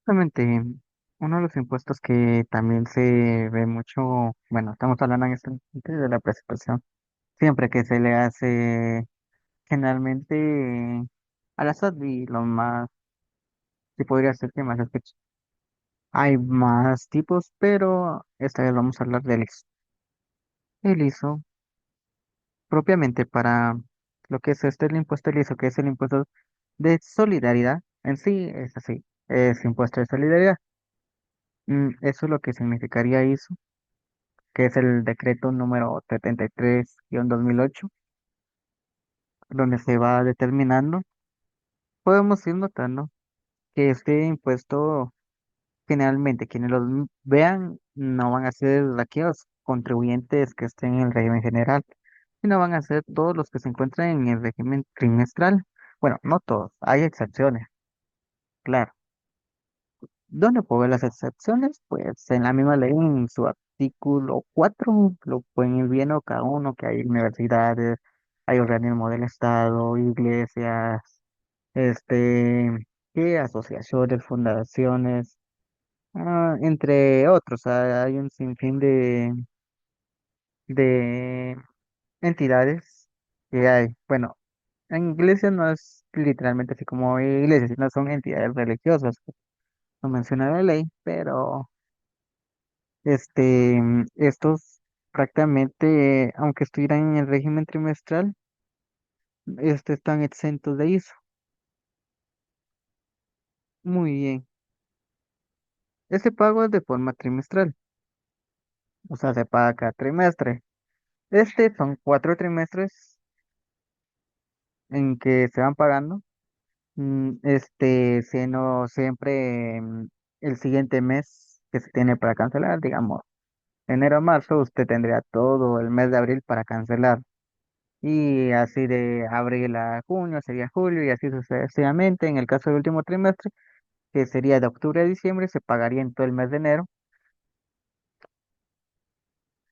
Realmente, uno de los impuestos que también se ve mucho, bueno, estamos hablando en este momento de la presentación, siempre que se le hace generalmente a la SAT y lo más, que podría ser que más sospechoso. Hay más tipos, pero esta vez vamos a hablar del ISO. El ISO, propiamente para lo que es el impuesto del ISO, que es el impuesto de solidaridad, en sí es así, es impuesto de solidaridad. Eso es lo que significaría ISO, que es el decreto número 73-2008, donde se va determinando, podemos ir notando que este impuesto generalmente quienes vean no van a ser aquellos contribuyentes que estén en el régimen general, sino van a ser todos los que se encuentran en el régimen trimestral. Bueno, no todos, hay excepciones, claro. ¿Dónde puedo ver las excepciones? Pues en la misma ley, en su artículo 4 lo pueden ir viendo cada uno, que hay universidades, hay organismos del Estado, iglesias, este, que asociaciones, fundaciones, entre otros. Hay un sinfín de entidades que hay. Bueno, en iglesia no es literalmente así como iglesias, sino son entidades religiosas, no menciona la ley, pero estos prácticamente, aunque estuvieran en el régimen trimestral, están exentos de ISO. Muy bien. Este pago es de forma trimestral, o sea, se paga cada trimestre. Son 4 trimestres en que se van pagando. Siendo siempre el siguiente mes que se tiene para cancelar, digamos, enero a marzo, usted tendría todo el mes de abril para cancelar. Y así de abril a junio sería julio y así sucesivamente. En el caso del último trimestre, que sería de octubre a diciembre, se pagaría en todo el mes de enero.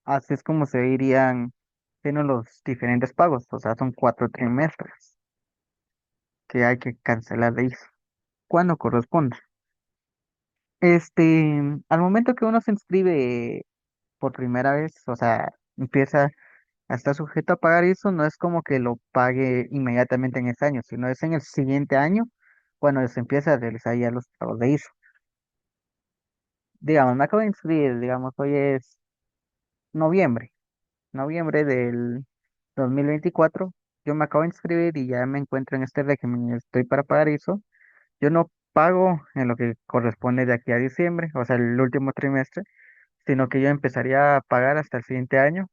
Así es como se irían siendo los diferentes pagos. O sea, son 4 trimestres que hay que cancelar de ISO. Cuando corresponde. Al momento que uno se inscribe por primera vez, o sea, empieza a estar sujeto a pagar eso, no es como que lo pague inmediatamente en ese año, sino es en el siguiente año cuando se empieza a realizar ya los pagos de ISO. Digamos, me acabo de inscribir, digamos, hoy es noviembre, noviembre del 2024. Yo me acabo de inscribir y ya me encuentro en este régimen y estoy para pagar ISO. Yo no pago en lo que corresponde de aquí a diciembre, o sea, el último trimestre, sino que yo empezaría a pagar hasta el siguiente año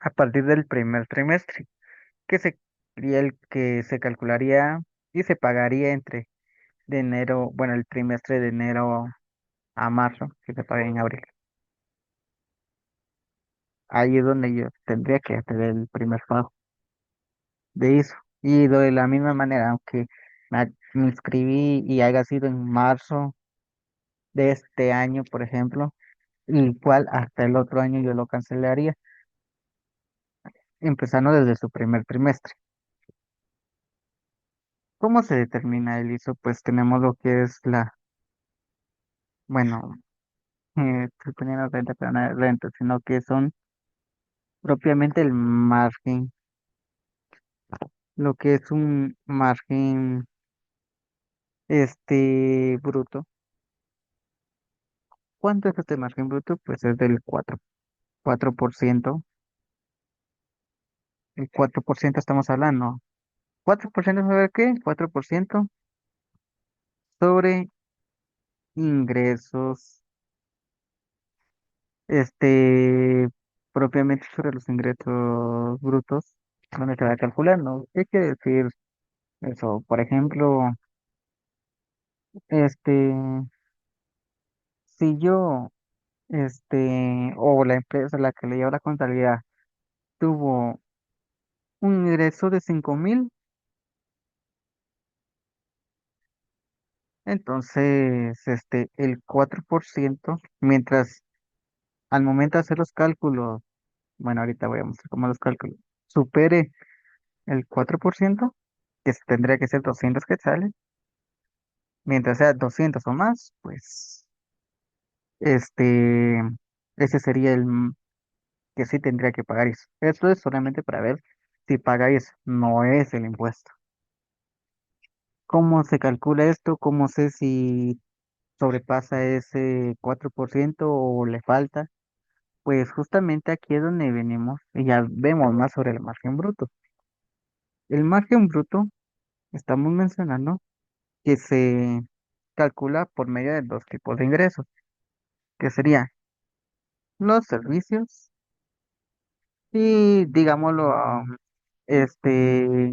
a partir del primer trimestre, que sería el que se calcularía y se pagaría entre de enero, bueno, el trimestre de enero a marzo, que se paga en abril. Ahí es donde yo tendría que hacer el primer pago de eso. Y de la misma manera, aunque me inscribí y haya sido en marzo de este año, por ejemplo, igual hasta el otro año yo lo cancelaría, empezando desde su primer trimestre. ¿Cómo se determina el ISO? Pues tenemos lo que es bueno, estoy poniendo renta, pero no es renta, sino que son propiamente el margen, lo que es un margen, bruto. ¿Cuánto es este margen bruto? Pues es del 4%. El 4% estamos hablando. 4% sobre qué? 4% sobre ingresos, este, propiamente sobre los ingresos brutos, donde se va calculando. ¿Qué quiere decir eso? Por ejemplo, este, si yo, o la empresa a la que le lleva la contabilidad tuvo un ingreso de 5.000, entonces, el 4%, mientras al momento de hacer los cálculos, bueno, ahorita voy a mostrar cómo los cálculos, supere el 4%, que tendría que ser 200 quetzales, Mientras sea 200 o más, pues este, ese sería que sí tendría que pagar eso. Esto es solamente para ver si paga eso, no es el impuesto. ¿Cómo se calcula esto? ¿Cómo sé si sobrepasa ese 4% o le falta? Pues justamente aquí es donde venimos y ya vemos más sobre el margen bruto. El margen bruto, estamos mencionando que se calcula por medio de dos tipos de ingresos, que serían los servicios y, digámoslo, este,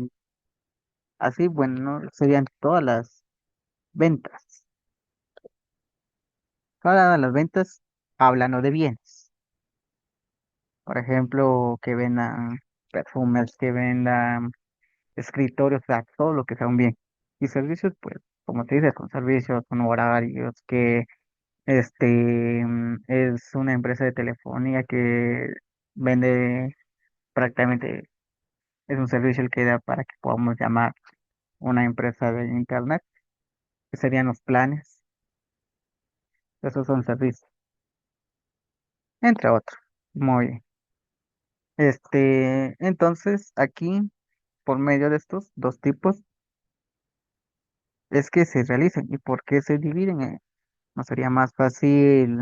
así, bueno, ¿no? Serían todas las ventas. Todas las ventas hablando de bienes. Por ejemplo, que vendan perfumes, que vendan escritorios, o sea, todo lo que sea un bien. Y servicios, pues, como te dices, con servicios, con horarios, que es una empresa de telefonía que vende prácticamente, es un servicio el que da para que podamos llamar una empresa de internet, que serían los planes, esos son servicios, entre otros. Muy bien. Entonces, aquí, por medio de estos dos tipos, es que se realizan. ¿Y por qué se dividen? ¿No sería más fácil,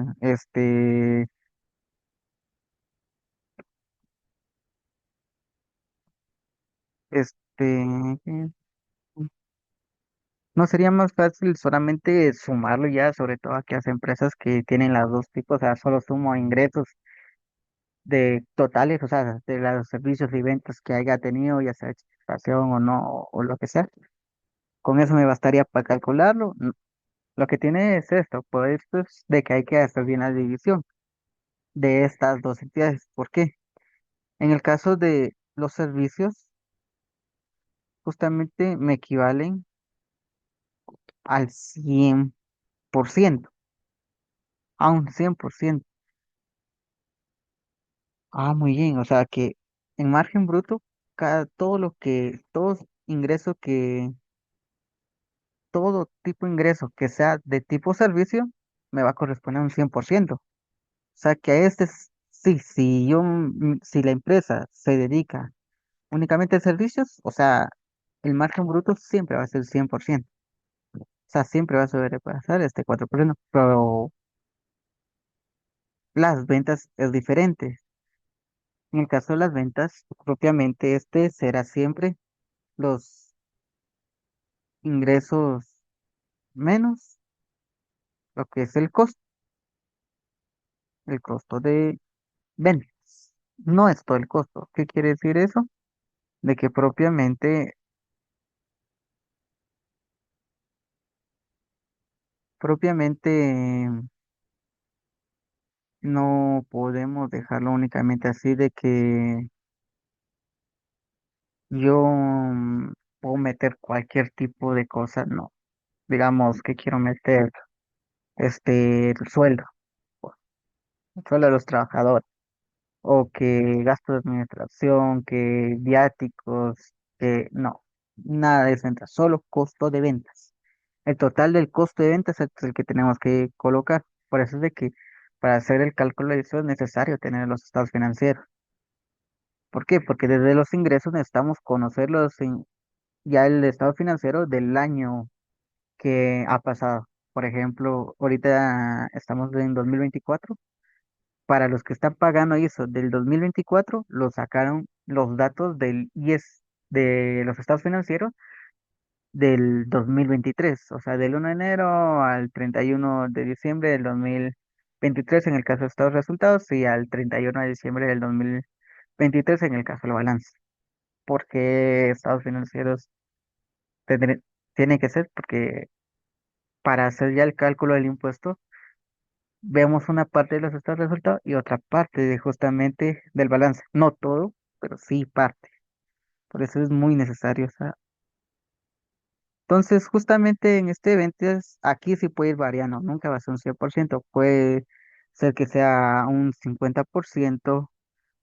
¿qué? ¿No sería más fácil solamente sumarlo ya, sobre todo a aquellas empresas que tienen las dos tipos, o sea, solo sumo ingresos de totales, o sea, de los servicios y ventas que haya tenido, ya sea exportación o no, o lo que sea? Con eso me bastaría para calcularlo. Lo que tiene es esto, pues, de que hay que hacer bien la división de estas dos entidades. ¿Por qué? En el caso de los servicios, justamente me equivalen al 100%, a un 100%. Ah, muy bien, o sea que en margen bruto, todo ingreso todo tipo de ingreso que sea de tipo servicio, me va a corresponder un 100%. O sea que a sí, si la empresa se dedica únicamente a servicios, o sea, el margen bruto siempre va a ser 100%. O sea, siempre va a sobrepasar este 4%, pero las ventas es diferente. En el caso de las ventas, propiamente será siempre los ingresos menos lo que es el costo de ventas. No es todo el costo. ¿Qué quiere decir eso? De que propiamente no podemos dejarlo únicamente así de que yo puedo meter cualquier tipo de cosa, no. Digamos que quiero meter el el sueldo de los trabajadores, o que gasto de administración, que viáticos, que no, nada de eso entra, solo costo de ventas. El total del costo de ventas es el que tenemos que colocar. Por eso es de que para hacer el cálculo de eso es necesario tener los estados financieros. ¿Por qué? Porque desde los ingresos necesitamos conocer ya el estado financiero del año que ha pasado. Por ejemplo, ahorita estamos en 2024. Para los que están pagando eso del 2024, lo sacaron los datos del IES, de los estados financieros del 2023, o sea, del 1 de enero al 31 de diciembre del 2023 en el caso de estados resultados y al 31 de diciembre del 2023 en el caso del balance. ¿Por qué estados financieros tendré- tienen que ser? Porque para hacer ya el cálculo del impuesto, vemos una parte de los estados resultados y otra parte de justamente del balance. No todo, pero sí parte. Por eso es muy necesario. Entonces, justamente en este evento, aquí sí puede ir variando, nunca va a ser un 100%, puede ser que sea un 50%,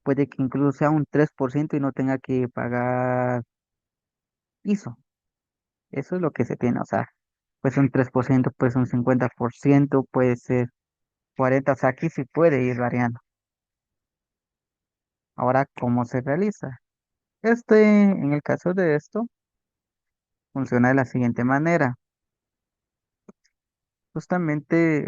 puede que incluso sea un 3% y no tenga que pagar ISO. Eso es lo que se tiene, o sea. Puede ser un 3%, puede ser un 50%, puede ser 40%, o sea, aquí sí puede ir variando. Ahora, ¿cómo se realiza? En el caso de esto, funciona de la siguiente manera. Justamente,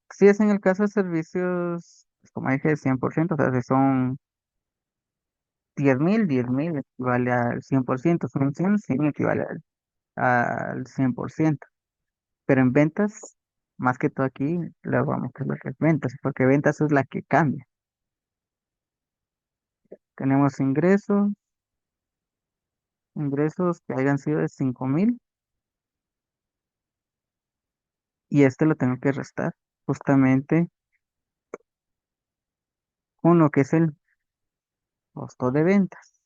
si es en el caso de servicios, pues, como dije, 100%, o sea, si son 10.000 equivale al 100%, son 100 equivale al 100%. Pero en ventas, más que todo aquí, le vamos a lo que es ventas, porque ventas es la que cambia. Tenemos ingresos que hayan sido de 5.000 y este lo tengo que restar justamente con lo que es el costo de ventas,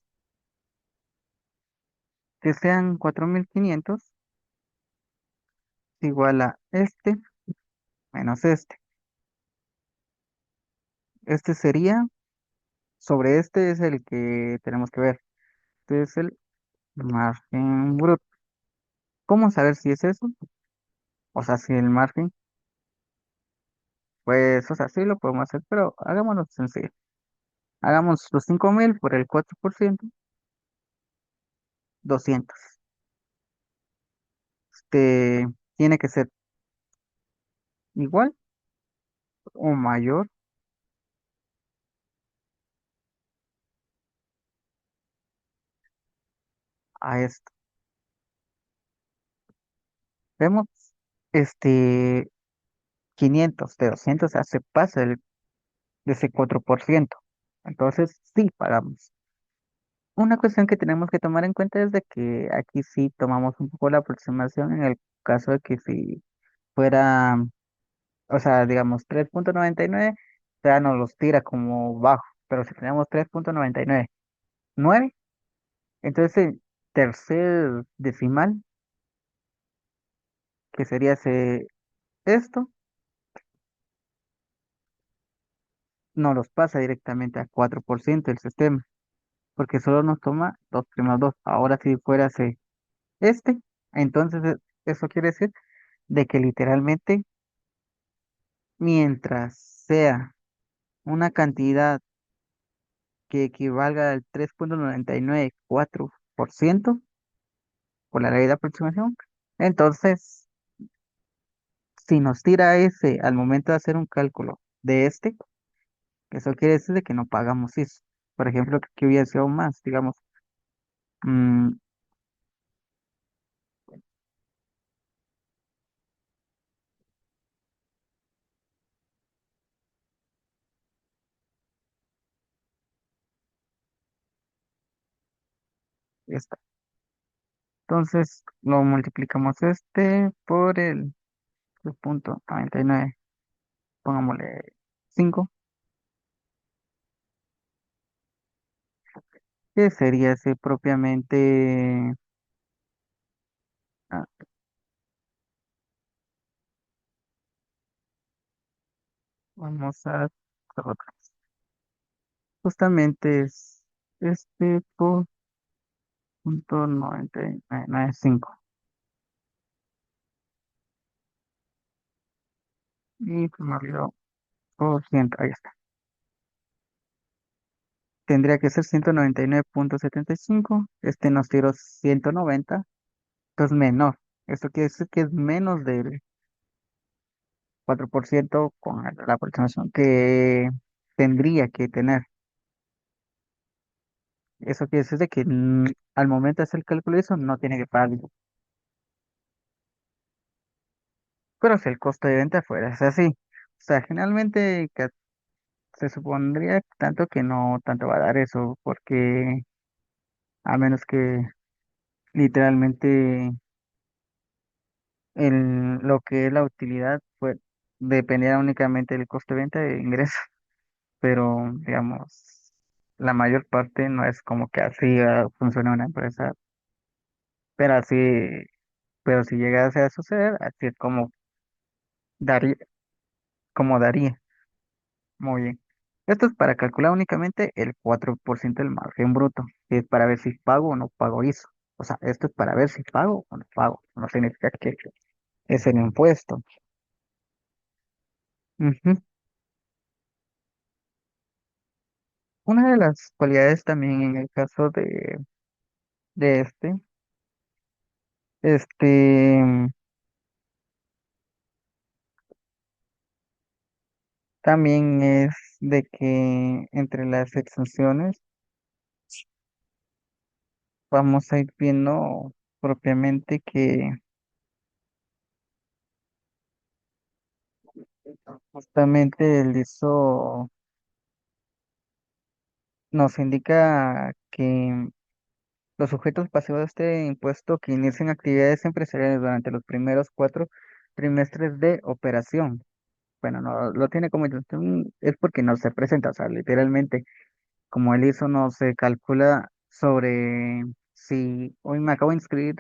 que sean 4.500 igual a este menos este. Este sería, sobre este es el que tenemos que ver. Este es el margen bruto. ¿Cómo saber si es eso? O sea, si el margen, pues, o sea, sí lo podemos hacer, pero hagámoslo sencillo. Hagamos los 5.000 por el 4%, 200. Este tiene que ser igual o mayor a esto. Vemos, este 500 de 200, o sea, se pasa de ese 4%. Entonces, sí pagamos. Una cuestión que tenemos que tomar en cuenta es de que aquí sí tomamos un poco la aproximación en el caso de que si fuera, o sea, digamos 3.99, o sea, nos los tira como bajo, pero si tenemos 3.99, 9, entonces el tercer decimal, que sería esto, nos los pasa directamente a 4% el sistema, porque solo nos toma 2 2. Ahora si fuera este, entonces eso quiere decir de que literalmente mientras sea una cantidad que equivalga al 3.994% por la ley de aproximación, entonces si nos tira ese al momento de hacer un cálculo de eso quiere decir de que no pagamos eso. Por ejemplo, que hubiera sido más, digamos, mm, esta. Entonces lo multiplicamos por el 3.99, pongámosle 5, que sería ese propiamente, ah, vamos a hacer otra. Justamente es por punto 99.95 y sumarlo por ciento, ahí está. Tendría que ser 199.75, nos tiró 190, entonces menor. Esto quiere decir que es menos del 4% con la aproximación que tendría que tener. Eso quiere decir de que al momento de hacer el cálculo de eso no tiene que pagar. Pero si el costo de venta fuera es así, o sea, generalmente se supondría tanto que no tanto va a dar eso, porque a menos que literalmente lo que es la utilidad pues dependiera únicamente del costo de venta de ingreso, pero digamos, la mayor parte no es como que así funciona una empresa, pero así, pero si llegase a suceder, así es como daría, como daría. Muy bien. Esto es para calcular únicamente el 4% del margen bruto, que es para ver si pago o no pago ISO. O sea, esto es para ver si pago o no pago. No significa que es el impuesto. Ujú. Una de las cualidades también en el caso de este, también es de que entre las exenciones vamos a ir viendo propiamente que justamente el ISO nos indica que los sujetos pasivos de este impuesto que inician actividades empresariales durante los primeros 4 trimestres de operación. Bueno, no lo tiene como intención, es porque no se presenta, o sea, literalmente, como el ISO no se calcula sobre si hoy me acabo de inscribir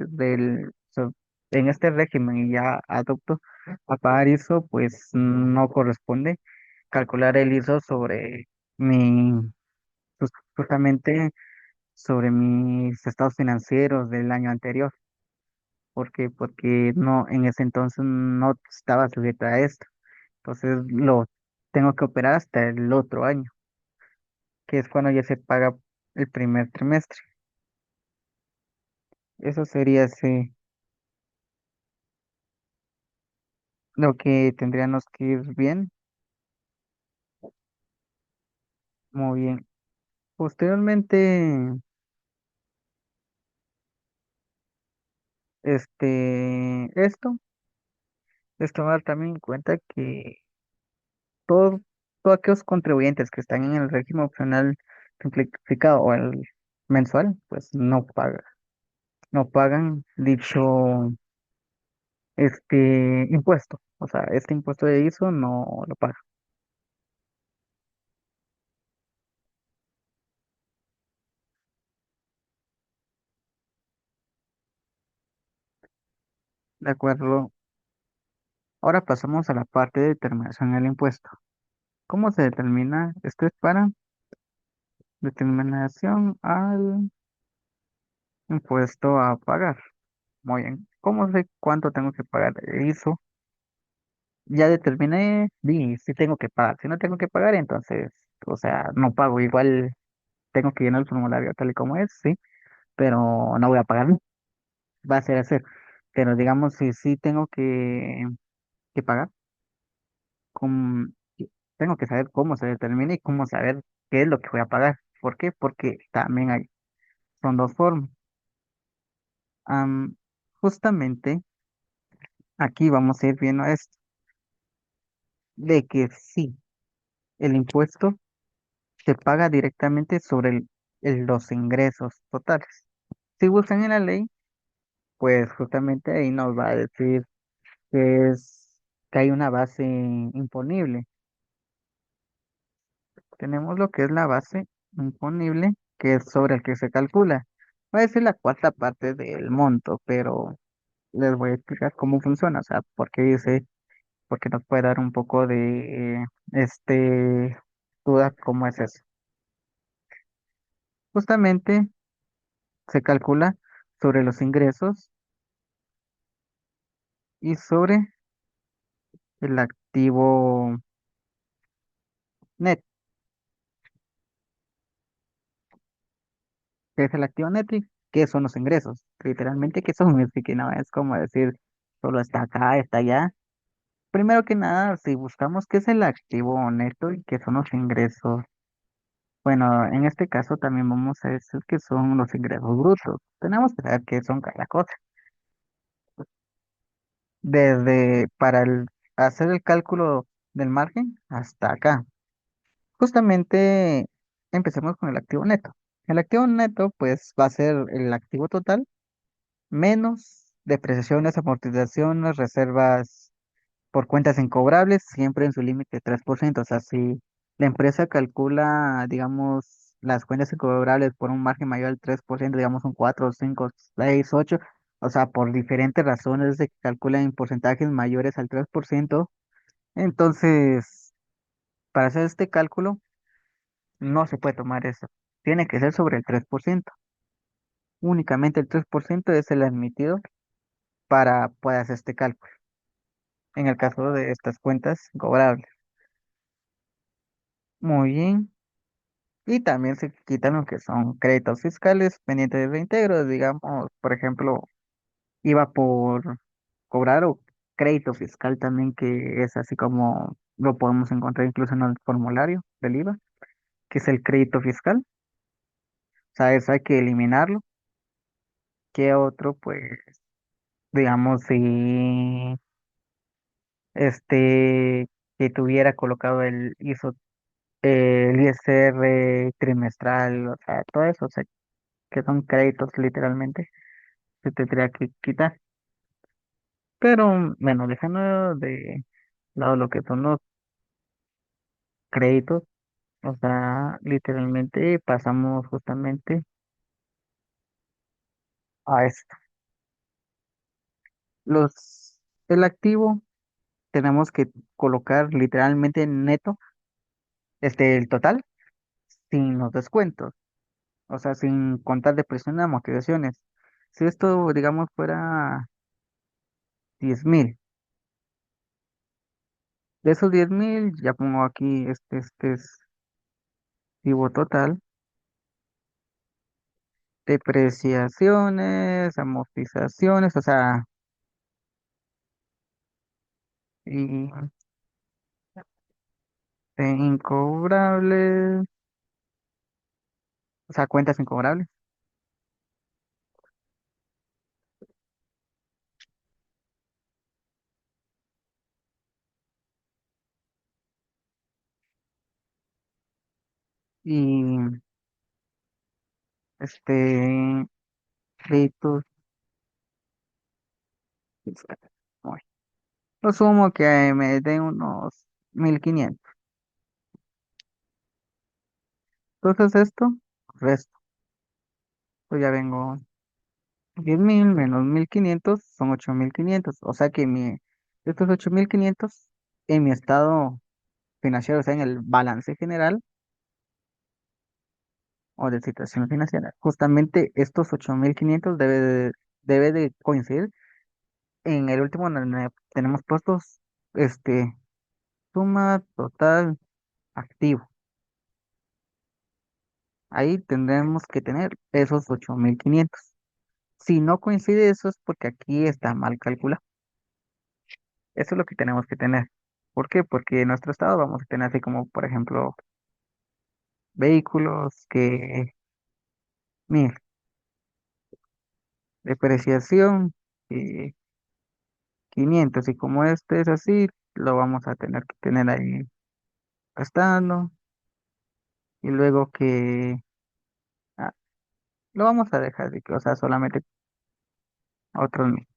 en este régimen y ya adopto a pagar ISO, pues no corresponde calcular el ISO sobre mi, justamente sobre mis estados financieros del año anterior. ¿Por qué? Porque no, en ese entonces no estaba sujeta a esto. Entonces lo tengo que operar hasta el otro año, que es cuando ya se paga el primer trimestre. Eso sería lo que tendríamos que ir bien, muy bien. Posteriormente, es tomar también en cuenta que todos, todos aquellos contribuyentes que están en el régimen opcional simplificado o el mensual, pues no pagan dicho impuesto. O sea, este impuesto de ISO no lo paga. ¿De acuerdo? Ahora pasamos a la parte de determinación del impuesto. ¿Cómo se determina? Esto es para determinación al impuesto a pagar. Muy bien. ¿Cómo sé cuánto tengo que pagar de ISO? Ya determiné, si tengo que pagar. Si no tengo que pagar, entonces, o sea, no pago. Igual tengo que llenar el formulario tal y como es, sí, pero no voy a pagar. Va a ser hacer. Pero digamos, si sí tengo que pagar, con, tengo que saber cómo se determina y cómo saber qué es lo que voy a pagar. ¿Por qué? Porque también son dos formas. Am, Justamente aquí vamos a ir viendo esto, de que sí, el impuesto se paga directamente sobre los ingresos totales. Si buscan en la ley, pues justamente ahí nos va a decir que hay una base imponible. Tenemos lo que es la base imponible, que es sobre el que se calcula. Va a decir la cuarta parte del monto, pero les voy a explicar cómo funciona, o sea, porque nos puede dar un poco de duda cómo es eso. Justamente se calcula sobre los ingresos y sobre el activo net. ¿Qué es el activo net? ¿Y qué son los ingresos? Literalmente, ¿qué son? Así que no es como decir, solo está acá, está allá. Primero que nada, si buscamos qué es el activo neto y qué son los ingresos, bueno, en este caso también vamos a decir que son los ingresos brutos. Tenemos que saber qué son cada cosa. Desde hacer el cálculo del margen hasta acá. Justamente empecemos con el activo neto. El activo neto, pues, va a ser el activo total menos depreciaciones, amortizaciones, reservas por cuentas incobrables, siempre en su límite de 3%. O sea, si la empresa calcula, digamos, las cuentas incobrables por un margen mayor al 3%, digamos un 4, 5, 6, 8, o sea, por diferentes razones se calcula en porcentajes mayores al 3%. Entonces, para hacer este cálculo, no se puede tomar eso. Tiene que ser sobre el 3%. Únicamente el 3% es el admitido para poder hacer este cálculo, en el caso de estas cuentas cobrables. Muy bien. Y también se quitan lo que son créditos fiscales pendientes de reintegro. Digamos, por ejemplo, iba por cobrar o crédito fiscal también, que es así como lo podemos encontrar incluso en el formulario del IVA, que es el crédito fiscal. O sea, eso hay que eliminarlo. ¿Qué otro? Pues, digamos, si que tuviera colocado el ISR trimestral, o sea, todo eso, o sea, que son créditos literalmente, se tendría que quitar. Pero, bueno, dejando de lado lo que son los créditos, o sea, literalmente pasamos justamente a esto. El activo tenemos que colocar literalmente neto, el total, sin los descuentos, o sea, sin contar depresión y amortizaciones. Si esto, digamos, fuera 10.000, de esos 10.000, ya pongo aquí, este es activo total, depreciaciones, amortizaciones, o sea, y incobrables, o sea, cuentas incobrables, y este, créditos fiscales. Uy, lo sumo que me den unos 1.500. Entonces esto, resto, pues ya vengo 10.000 menos 1.500 son 8.500. O sea que estos 8.500 en mi estado financiero, o sea, en el balance general o de situación financiera, justamente estos 8.500 debe de coincidir en el último donde tenemos puestos, suma total activo. Ahí tendremos que tener esos 8.500. Si no coincide eso es porque aquí está mal calculado. Eso es lo que tenemos que tener. ¿Por qué? Porque en nuestro estado vamos a tener así como, por ejemplo, vehículos que, mil, depreciación y 500. Y como este es así, lo vamos a tener que tener ahí gastando. Y luego que ah, lo vamos a dejar de que, o sea, solamente otros 1.000.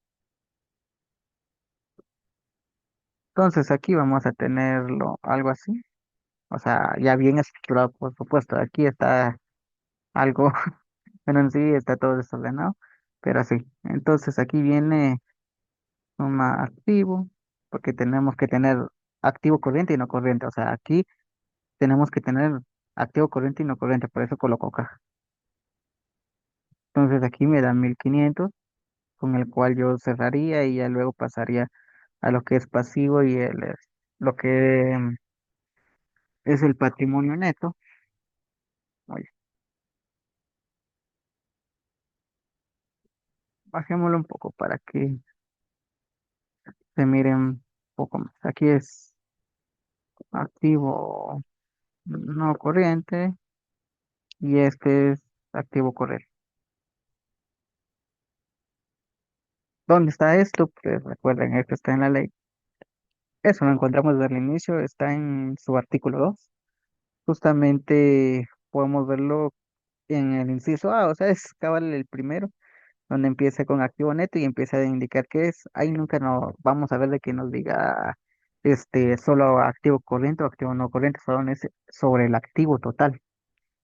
Entonces aquí vamos a tenerlo algo así. O sea, ya bien estructurado, por supuesto. Aquí está algo, pero en sí está todo desordenado, pero así. Entonces aquí viene suma activo, porque tenemos que tener activo corriente y no corriente. O sea, aquí tenemos que tener activo corriente y no corriente, por eso coloco acá. Entonces aquí me dan 1.500, con el cual yo cerraría y ya luego pasaría a lo que es pasivo y lo que es el patrimonio neto. Oye, bajémoslo un poco para que se miren un poco más. Aquí es activo no corriente y este es activo corriente. ¿Dónde está esto? Pues recuerden, esto está en la ley. Eso lo encontramos desde el inicio, está en su artículo 2. Justamente podemos verlo en el inciso A, o sea, es cabal el primero, donde empieza con activo neto y empieza a indicar qué es. Ahí nunca nos vamos a ver de que nos diga solo activo corriente o activo no corriente, solo es sobre el activo total.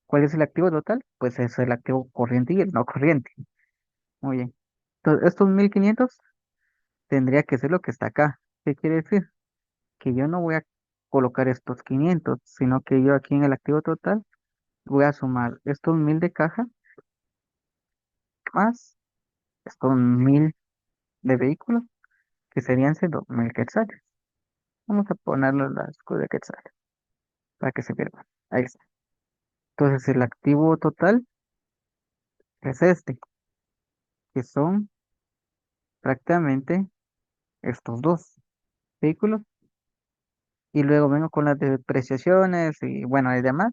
¿Cuál es el activo total? Pues es el activo corriente y el no corriente. Muy bien. Entonces, estos 1.500 tendría que ser lo que está acá. ¿Qué quiere decir? Que yo no voy a colocar estos 500, sino que yo aquí en el activo total Voy a sumar estos 1000 de caja más estos 1000 de vehículos, que serían 2000 quetzales. Vamos a ponerle las de quetzales para que se pierda. Ahí está. Entonces el activo total es este, que son prácticamente estos dos vehículos. Y luego vengo con las depreciaciones y bueno, y demás.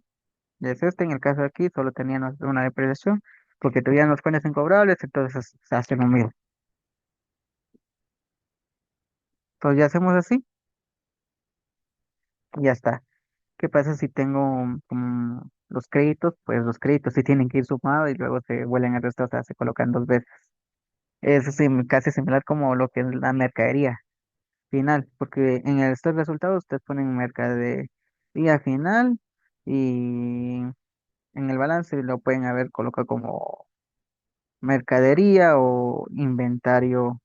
Es este, en el caso de aquí, solo teníamos una depreciación, porque todavía los pones incobrables, entonces se hace lo mismo. Entonces ya hacemos así y ya está. ¿Qué pasa si tengo los créditos? Pues los créditos sí tienen que ir sumados y luego se vuelven a restar, o sea, se colocan dos veces. Es casi similar como lo que es la mercadería final, porque en estos resultados ustedes ponen mercadería final y en el balance lo pueden haber colocado como mercadería o inventario,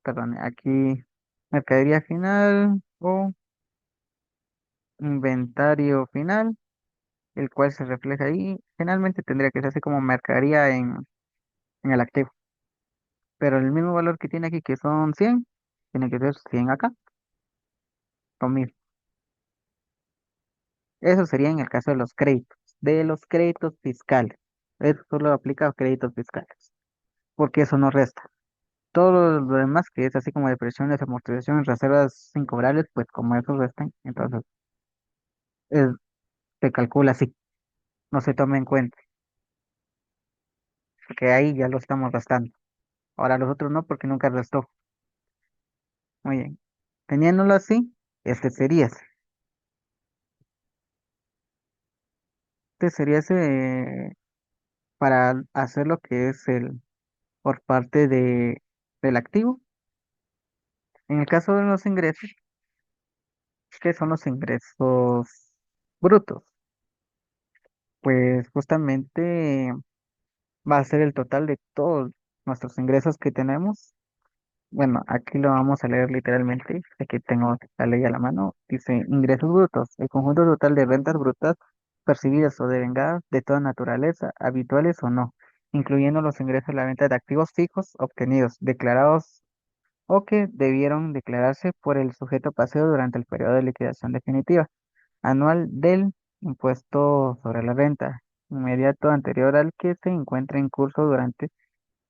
perdón, aquí mercadería final o inventario final, el cual se refleja ahí. Generalmente tendría que ser así como mercadería en el activo, pero el mismo valor que tiene aquí, que son 100 tiene que ser 100 acá, o 1000. Eso sería en el caso de los créditos fiscales. Eso solo aplica a créditos fiscales, porque eso no resta. Todo lo demás, que es así como depresiones, amortizaciones, reservas incobrables, pues como eso restan, entonces es- se calcula así, no se toma en cuenta, porque ahí ya lo estamos restando. Ahora los otros no, porque nunca restó. Muy bien. Teniéndolo así, este sería ese. Este sería ese para hacer lo que es el por parte del activo. En el caso de los ingresos, ¿qué son los ingresos brutos? Pues justamente va a ser el total de todos nuestros ingresos que tenemos. Bueno, aquí lo vamos a leer literalmente. Aquí tengo la ley a la mano. Dice, ingresos brutos, el conjunto total de rentas brutas percibidas o devengadas de toda naturaleza, habituales o no, incluyendo los ingresos de la venta de activos fijos obtenidos, declarados o que debieron declararse por el sujeto paseo durante el periodo de liquidación definitiva anual del impuesto sobre la renta, inmediato anterior al que se encuentra en curso durante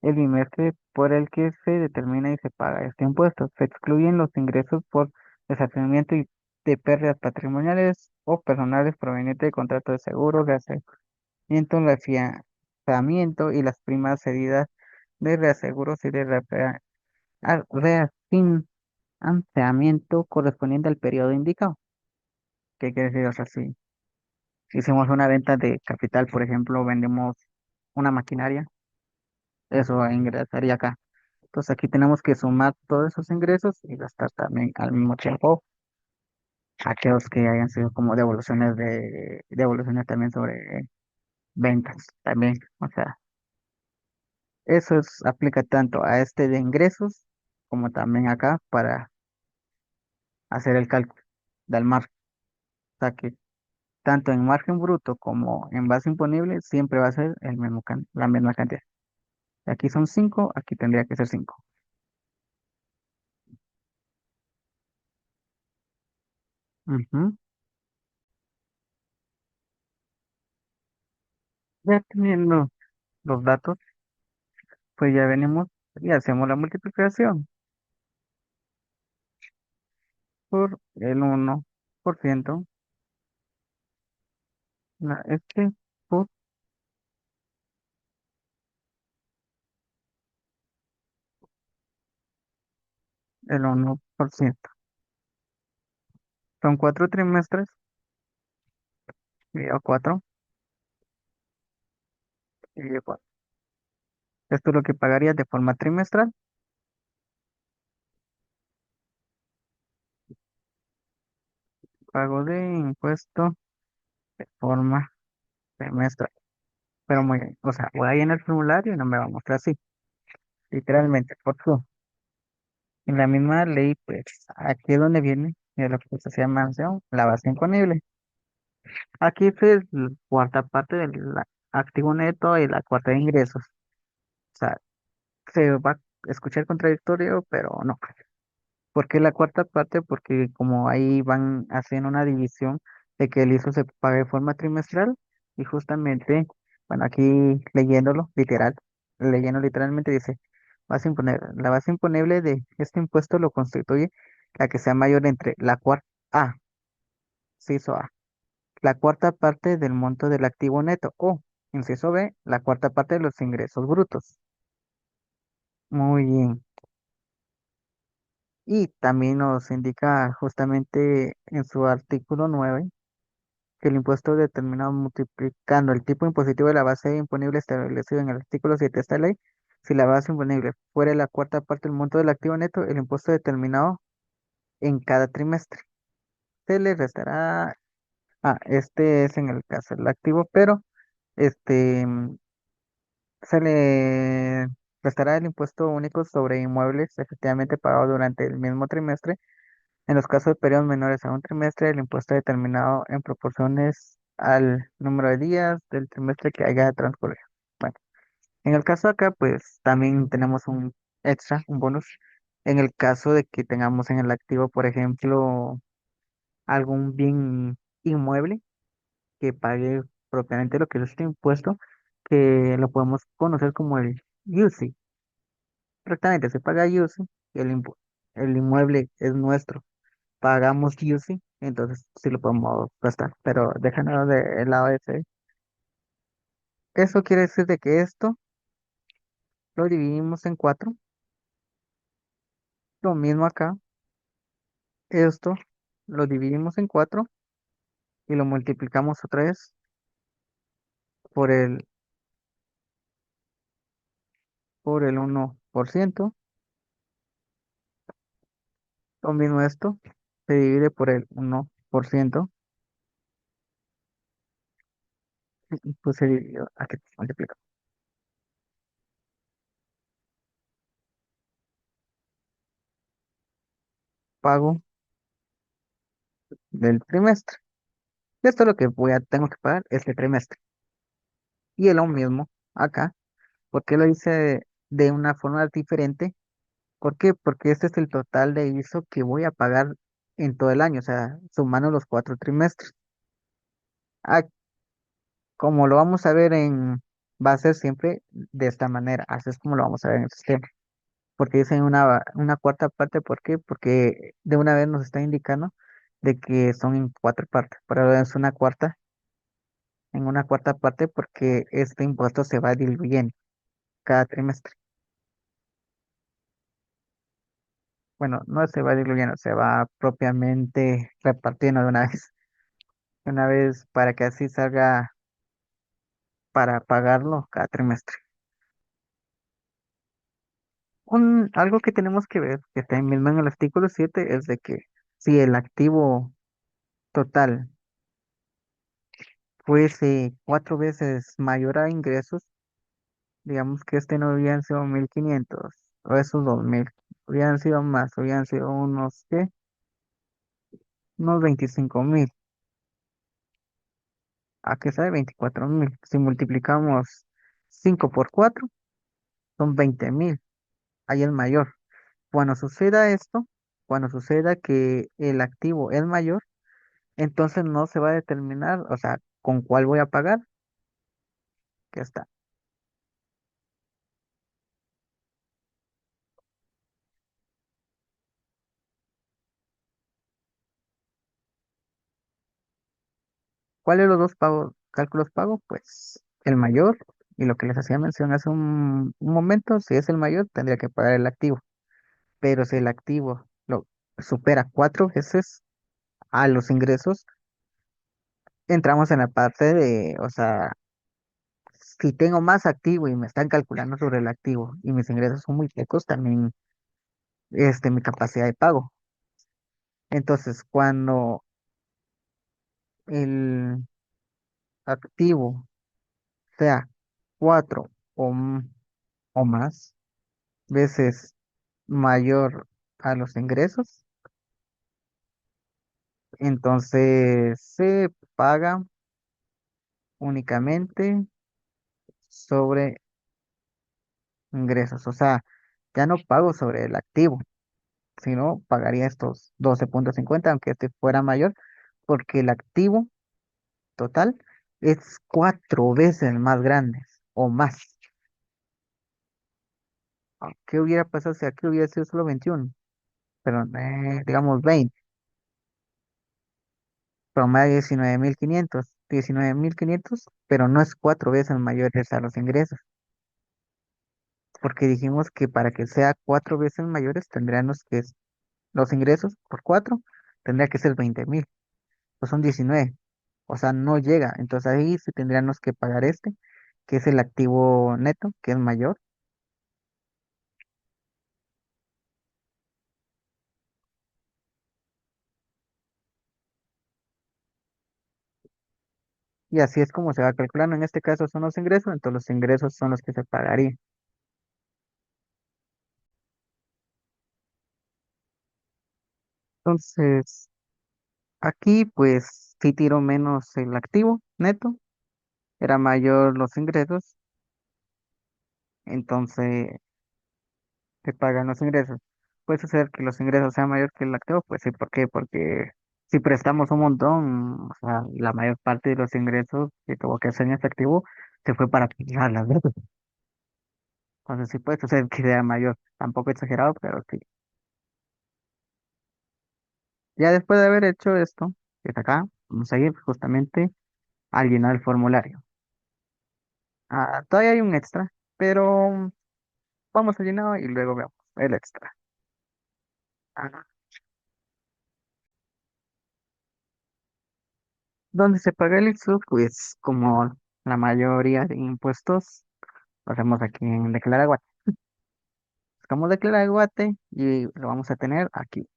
el bimestre por el que se determina y se paga este impuesto. Se excluyen los ingresos por deshacermiento y de pérdidas patrimoniales o personales provenientes de contratos de seguro, reaseguramiento, reafianzamiento y las primas cedidas de reaseguros y de reafianzamiento correspondiente al periodo indicado. ¿Qué quiere decir? O sea, si hicimos una venta de capital, por ejemplo, vendemos una maquinaria, eso ingresaría acá. Entonces aquí tenemos que sumar todos esos ingresos y gastar también al mismo tiempo aquellos que hayan sido como devoluciones también sobre ventas también. O sea, aplica tanto a este de ingresos como también acá para hacer el cálculo del margen. O sea que tanto en margen bruto como en base imponible siempre va a ser la misma cantidad. Aquí son 5, aquí tendría que ser 5. Ya teniendo los datos, pues ya venimos y hacemos la multiplicación por el 1%, este por el 1%. Son 4 trimestres, dividido 4, dividido 4. Esto es lo que pagarías de forma trimestral. Pago de impuesto de forma trimestral. Pero muy bien, o sea, voy a llenar el formulario y no me va a mostrar así, literalmente, por su. En la misma ley, pues, aquí es donde viene. y de lo que se llama mansión, la base imponible. Aquí es la cuarta parte del activo neto y la cuarta de ingresos. O sea, se va a escuchar contradictorio, pero no. ¿Por qué la cuarta parte? Porque como ahí van haciendo una división de que el ISO se paga de forma trimestral y justamente, bueno, aquí leyendo literalmente dice, la base imponible de este impuesto lo constituye la que sea mayor entre la cuarta A, inciso A, la cuarta parte del monto del activo neto o, inciso B, la cuarta parte de los ingresos brutos. Muy bien. Y también nos indica justamente en su artículo 9 que el impuesto determinado multiplicando el tipo impositivo de la base imponible establecido en el artículo 7 de esta ley, si la base imponible fuera la cuarta parte del monto del activo neto, el impuesto determinado en cada trimestre. Se le restará, este es en el caso del activo, pero este se le restará el impuesto único sobre inmuebles efectivamente pagado durante el mismo trimestre. En los casos de periodos menores a un trimestre, el impuesto determinado en proporciones al número de días del trimestre que haya transcurrido. Bueno, en el caso acá, pues también tenemos un extra, un bonus. En el caso de que tengamos en el activo, por ejemplo, algún bien inmueble que pague propiamente lo que es este impuesto, que lo podemos conocer como el UCI. Correctamente, se paga UCI y el inmueble es nuestro, pagamos UCI, entonces sí lo podemos gastar, pero déjanos de lado ese. Eso quiere decir de que esto lo dividimos en cuatro, lo mismo acá, esto lo dividimos en cuatro y lo multiplicamos otra vez por el 1%, lo mismo esto se divide por el 1%, y pues se dividió, aquí multiplica, pago del trimestre. Esto es lo que tengo que pagar este trimestre. Y es lo mismo acá. ¿Por qué lo hice de una forma diferente? ¿Por qué? Porque este es el total de ISO que voy a pagar en todo el año, o sea, sumando los 4 trimestres. Ah, como lo vamos a ver va a ser siempre de esta manera, así es como lo vamos a ver en el sistema. Porque dice una cuarta parte, ¿por qué? Porque de una vez nos está indicando de que son en 4 partes, pero es en una cuarta parte porque este impuesto se va diluyendo cada trimestre. Bueno, no se va diluyendo, se va propiamente repartiendo de una vez. De una vez para que así salga para pagarlo cada trimestre. Algo que tenemos que ver, que está mismo en el artículo 7 es de que si el activo total fuese 4 veces mayor a ingresos, digamos que este no hubieran sido 1.500 o esos 2.000, hubieran sido más, hubieran sido ¿qué? Unos 25.000. ¿A qué sabe? 24.000. Si multiplicamos 5 por 4 son 20.000. Ahí es mayor. Cuando suceda esto, cuando suceda que el activo es mayor, entonces no se va a determinar, o sea, con cuál voy a pagar, que está. ¿Cuáles los dos cálculos pago? Pues el mayor, y lo que les hacía mención hace un momento, si es el mayor, tendría que pagar el activo. Pero si el activo lo supera 4 veces a los ingresos, entramos en la parte de, o sea, si tengo más activo y me están calculando sobre el activo y mis ingresos son muy pocos, también mi capacidad de pago. Entonces, cuando el activo sea 4 o más veces mayor a los ingresos, Entonces se paga únicamente sobre ingresos. O sea, ya no pago sobre el activo, sino pagaría estos 12,50 aunque este fuera mayor, porque el activo total es 4 veces más grande o más. ¿Qué hubiera pasado si aquí hubiera sido solo 21? Pero digamos 20, pero me da 19.500, pero no es 4 veces mayores a los ingresos, porque dijimos que para que sea 4 veces mayores tendríamos que, los ingresos por 4 tendría que ser 20.000, pues son 19, o sea, no llega, entonces ahí sí tendríamos que pagar este, que es el activo neto, que es mayor, y así es como se va calculando, en este caso son los ingresos, entonces los ingresos son los que se pagarían. Entonces, aquí pues sí tiro menos el activo neto, era mayor los ingresos, entonces se pagan los ingresos. Puede ser que los ingresos sean mayor que el activo, pues sí, ¿por qué? Porque si prestamos un montón, o sea, la mayor parte de los ingresos que tuvo que hacer en este activo se fue para pagar las deudas. Entonces sí puede ser que sea mayor, tampoco exagerado, pero sí. Ya después de haber hecho esto, que está acá, vamos a ir justamente a llenar el formulario. Todavía hay un extra, pero vamos a llenarlo y luego vemos el extra. Ah, ¿Dónde se paga el ISU? Pues como la mayoría de impuestos, lo hacemos aquí en Declara Guate. Buscamos Declara Guate y lo vamos a tener aquí.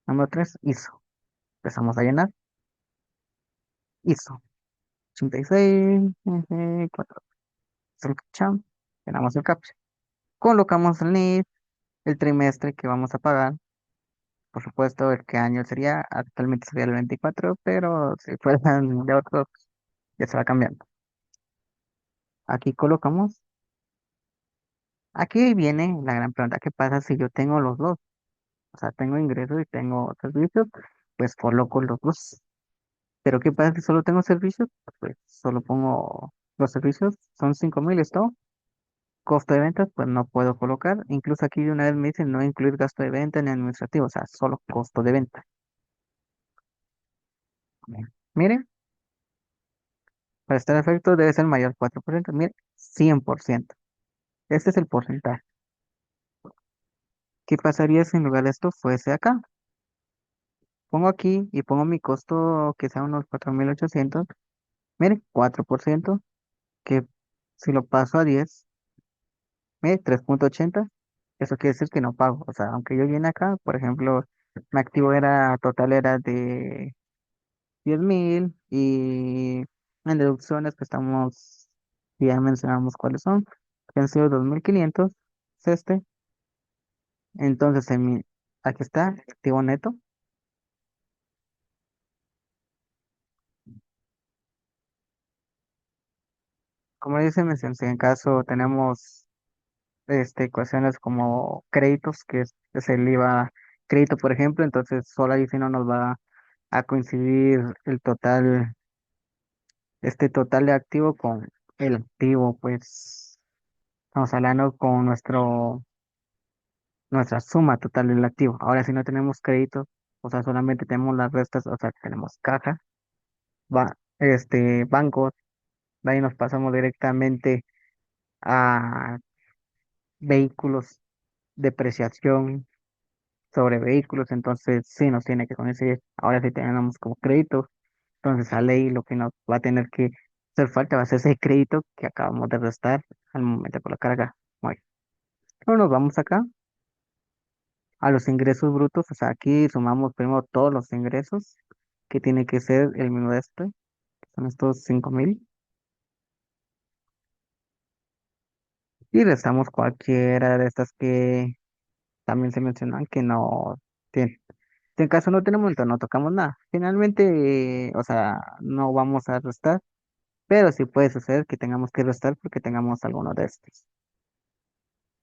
Número 3, ISO. Empezamos a llenar. ISO. 86, 4. El captcha. Llenamos el captcha. Colocamos el NIF, el trimestre que vamos a pagar. Por supuesto, el qué año sería. Actualmente sería el 24, pero si fueran de otros, ya se va cambiando. Aquí colocamos. Aquí viene la gran pregunta. ¿Qué pasa si yo tengo los dos? O sea, tengo ingresos y tengo servicios, pues coloco los dos. Pero ¿qué pasa si solo tengo servicios? Pues solo pongo los servicios, son 5.000, ¿esto? Costo de ventas, pues no puedo colocar. Incluso aquí de una vez me dicen no incluir gasto de venta ni administrativo, o sea, solo costo de venta. Bien. Mire, para estar efecto debe ser mayor 4%. Mire, 100%. Este es el porcentaje. ¿Qué pasaría si en lugar de esto fuese acá? Pongo aquí y pongo mi costo que sea unos 4.800. Mire, 4%, que si lo paso a 10, mire, 3,80. Eso quiere decir que no pago. O sea, aunque yo llene acá, por ejemplo, mi activo era total era de 10.000 y en deducciones que estamos, ya mencionamos cuáles son, que han sido 2.500, es este. Entonces, aquí está, activo neto. Como dice, mencioné, si en caso tenemos ecuaciones como créditos, que es el IVA crédito, por ejemplo, entonces solo ahí sí no nos va a coincidir el total, este total de activo con el activo, pues estamos hablando con nuestra suma total del activo. Ahora, si no tenemos crédito, o sea, solamente tenemos las restas, o sea, tenemos caja, bancos, de ahí nos pasamos directamente a vehículos, depreciación sobre vehículos, entonces sí nos tiene que coincidir. Ahora sí tenemos como crédito, entonces a ley lo que nos va a tener que hacer falta va a ser ese crédito que acabamos de restar al momento de colocar acá. Bueno, ahora nos vamos acá a los ingresos brutos, o sea, aquí sumamos primero todos los ingresos, que tiene que ser el mismo de este, que son estos 5.000, y restamos cualquiera de estas que también se mencionan que no tienen. Si en caso no tenemos, entonces no tocamos nada. Finalmente, o sea, no vamos a restar, pero sí puede suceder que tengamos que restar porque tengamos alguno de estos.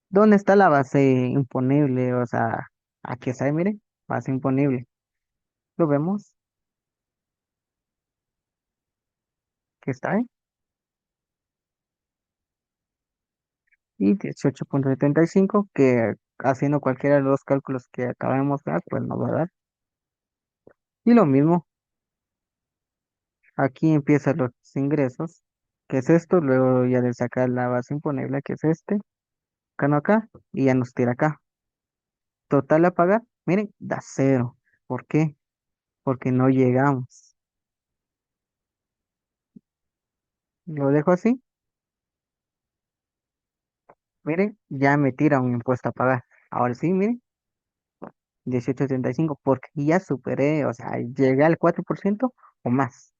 ¿Dónde está la base imponible? O sea, aquí está, mire, base imponible. Lo vemos, que está ahí. Y 18,75 que haciendo cualquiera de los cálculos que acabamos de dar, pues nos va a dar. Y lo mismo, aquí empiezan los ingresos, que es esto, luego ya de sacar la base imponible, que es este, acá no acá, y ya nos tira acá. Total a pagar, miren, da cero. ¿Por qué? Porque no llegamos. Lo dejo así, miren, ya me tira un impuesto a pagar. Ahora sí, miren, 18,75 porque ya superé, o sea, llegué al 4% o más.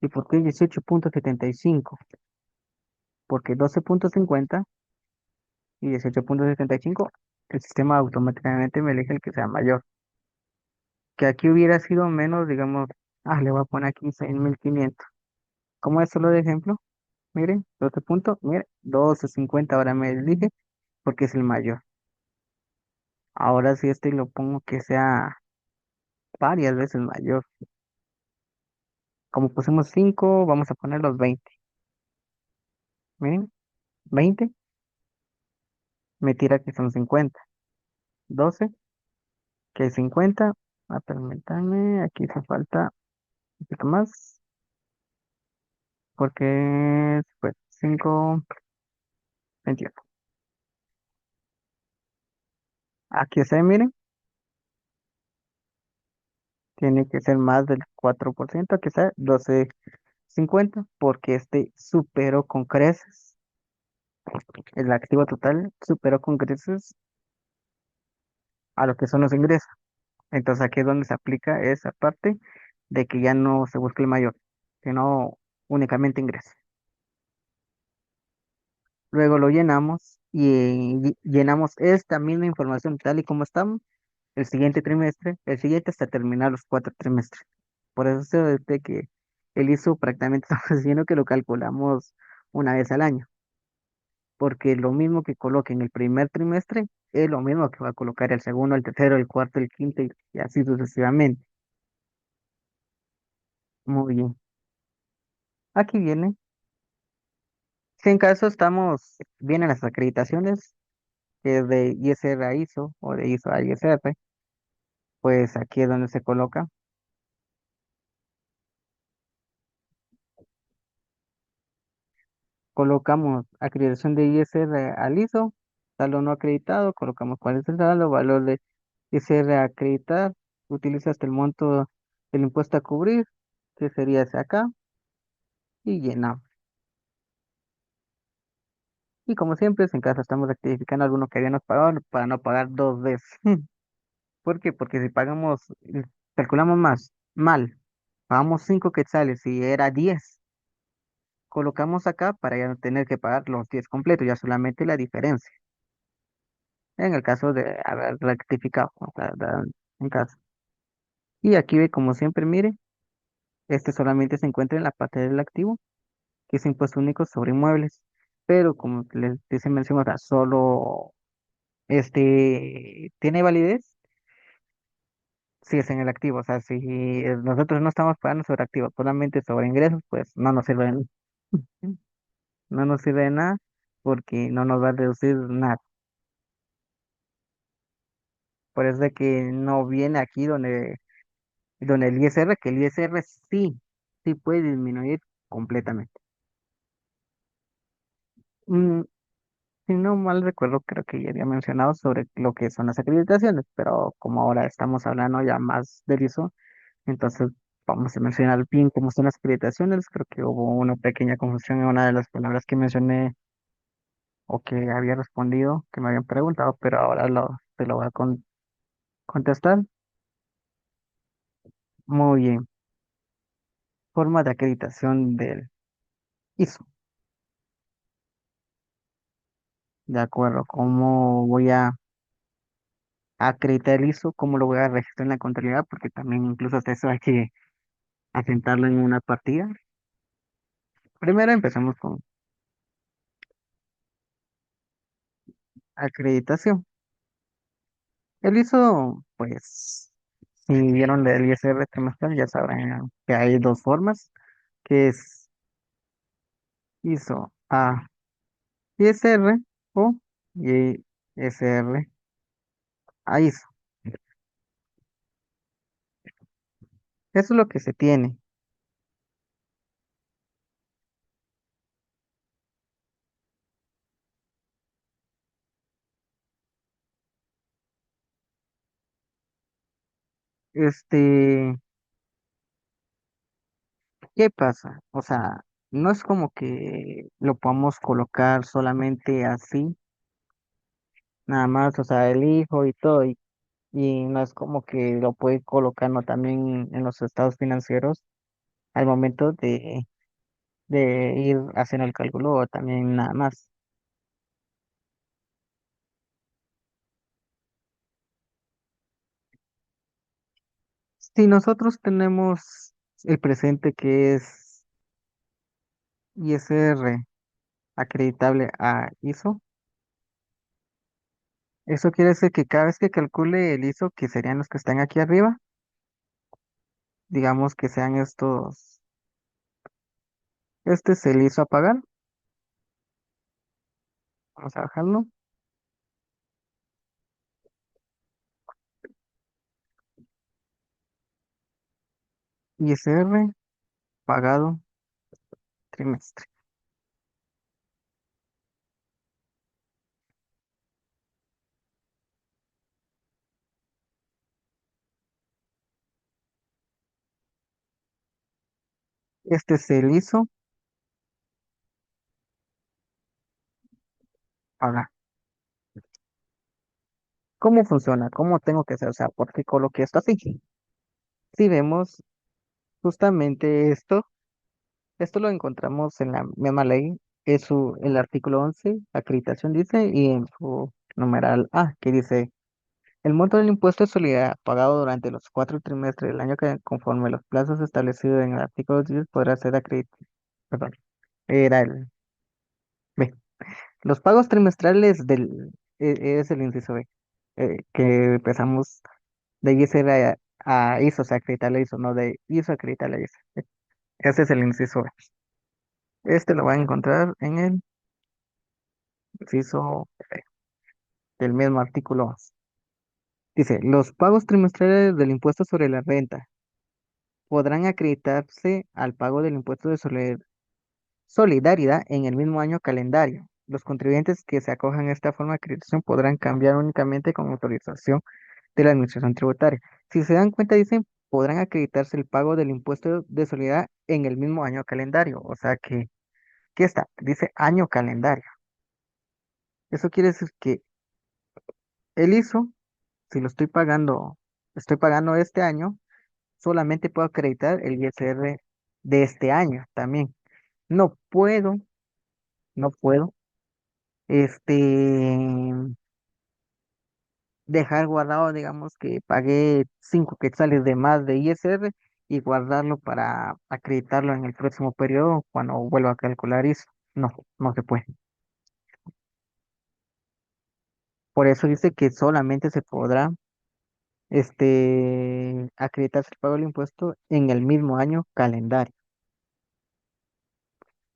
¿Y por qué 18,75? Porque 12,50 y 18,75 el sistema automáticamente me elige el que sea mayor. Que aquí hubiera sido menos, digamos, le voy a poner aquí 6,500. ¿Cómo es solo de ejemplo? Miren, 12 puntos, miren, 12,50 ahora me elige porque es el mayor. Ahora sí este lo pongo que sea varias veces mayor. Como pusimos 5 vamos a poner los 20. Miren, 20 me tira que son 50. 12 que es 50. Permítanme, aquí hace falta un poquito más porque pues 5, 21. Aquí está, miren, tiene que ser más del 4%, aquí está 12,50 porque este superó con creces. El activo total superó con creces a lo que son los ingresos. Entonces aquí es donde se aplica esa parte de que ya no se busca el mayor, sino únicamente ingresos. Luego lo llenamos y llenamos esta misma información tal y como estamos el siguiente trimestre, el siguiente hasta terminar los 4 trimestres. Por eso se ve de que el ISO prácticamente estamos diciendo que lo calculamos una vez al año, porque lo mismo que coloque en el primer trimestre es lo mismo que va a colocar el segundo, el tercero, el cuarto, el quinto y así sucesivamente. Muy bien. Aquí viene. Si en caso vienen las acreditaciones, que es de ISR a ISO o de ISO a ISR, pues aquí es donde se coloca. Colocamos acreditación de ISR al ISO, saldo no acreditado, colocamos cuál es el saldo, valor de ISR a acreditar, utiliza hasta el monto del impuesto a cubrir, que sería ese acá, y llenamos. Y como siempre, si en caso estamos rectificando alguno que habíamos pagado para no pagar dos veces. ¿Por qué? Porque si calculamos más, mal, pagamos 5 quetzales y era 10, colocamos acá para ya no tener que pagar los 10 completos, ya solamente la diferencia. En el caso de haber rectificado, o sea, en caso. Y aquí ve, como siempre, mire, este solamente se encuentra en la parte del activo, que es impuesto único sobre inmuebles. Pero como les dice mención, o sea, solo tiene validez si es en el activo. O sea, si nosotros no estamos pagando sobre activo, solamente sobre ingresos, pues no nos sirve de nada. No nos sirve de nada porque no nos va a reducir nada. Por eso es de que no viene aquí donde el ISR, que el ISR sí puede disminuir completamente. Mm, si no mal recuerdo, creo que ya había mencionado sobre lo que son las acreditaciones, pero como ahora estamos hablando ya más de eso, entonces vamos a mencionar bien cómo son las acreditaciones. Creo que hubo una pequeña confusión en una de las palabras que mencioné o que había respondido, que me habían preguntado, pero ahora te lo voy a contestar. Muy bien. Forma de acreditación del ISO. De acuerdo, ¿cómo voy a acreditar el ISO, cómo lo voy a registrar en la contabilidad, porque también incluso hasta eso hay que asentarlo en una partida. Primero empezamos con acreditación. El ISO, pues, si vieron el ISR trimestral, ya sabrán que hay dos formas, que es ISO a ISR o ISR a ISO. Eso es lo que se tiene. Este, ¿Qué pasa? O sea, no es como que lo podamos colocar solamente así, nada más, o sea, el hijo y todo, y no es como que lo puede colocar no también en los estados financieros al momento de ir haciendo el cálculo o también nada más. Si nosotros tenemos el presente que es ISR acreditable a ISO, eso quiere decir que cada vez que calcule el ISO, que serían los que están aquí arriba, digamos que sean estos, este se le hizo a pagar, vamos a bajarlo, ISR pagado trimestre. Este se le hizo pagar. ¿Cómo funciona? ¿Cómo tengo que hacer? O sea, ¿por qué coloqué esto así? Si vemos justamente esto lo encontramos en la misma ley, es el artículo 11 acreditación dice, y en su numeral A, que dice, el monto del impuesto de solidaridad pagado durante los 4 trimestres del año que conforme los plazos establecidos en el artículo 10 podrá ser acreditado. Perdón, era el B. Los pagos trimestrales es el inciso B, que empezamos de ISR a ISO, o sea, acreditar la ISO, no de ISO a acreditar la ISO. Ese es el inciso B. Este lo van a encontrar en el inciso B del mismo artículo 11. Dice, los pagos trimestrales del impuesto sobre la renta podrán acreditarse al pago del impuesto de solidaridad en el mismo año calendario. Los contribuyentes que se acojan a esta forma de acreditación podrán cambiar únicamente con autorización de la Administración Tributaria. Si se dan cuenta, dicen, podrán acreditarse el pago del impuesto de solidaridad en el mismo año calendario. O sea que, ¿qué está? Dice año calendario. Eso quiere decir que el ISO, si lo estoy pagando este año, solamente puedo acreditar el ISR de este año también. No puedo, no puedo, este, dejar guardado, digamos que pagué 5 quetzales de más de ISR y guardarlo para acreditarlo en el próximo periodo cuando vuelva a calcular eso. No, no se puede. Por eso dice que solamente se podrá, acreditarse el pago del impuesto en el mismo año calendario.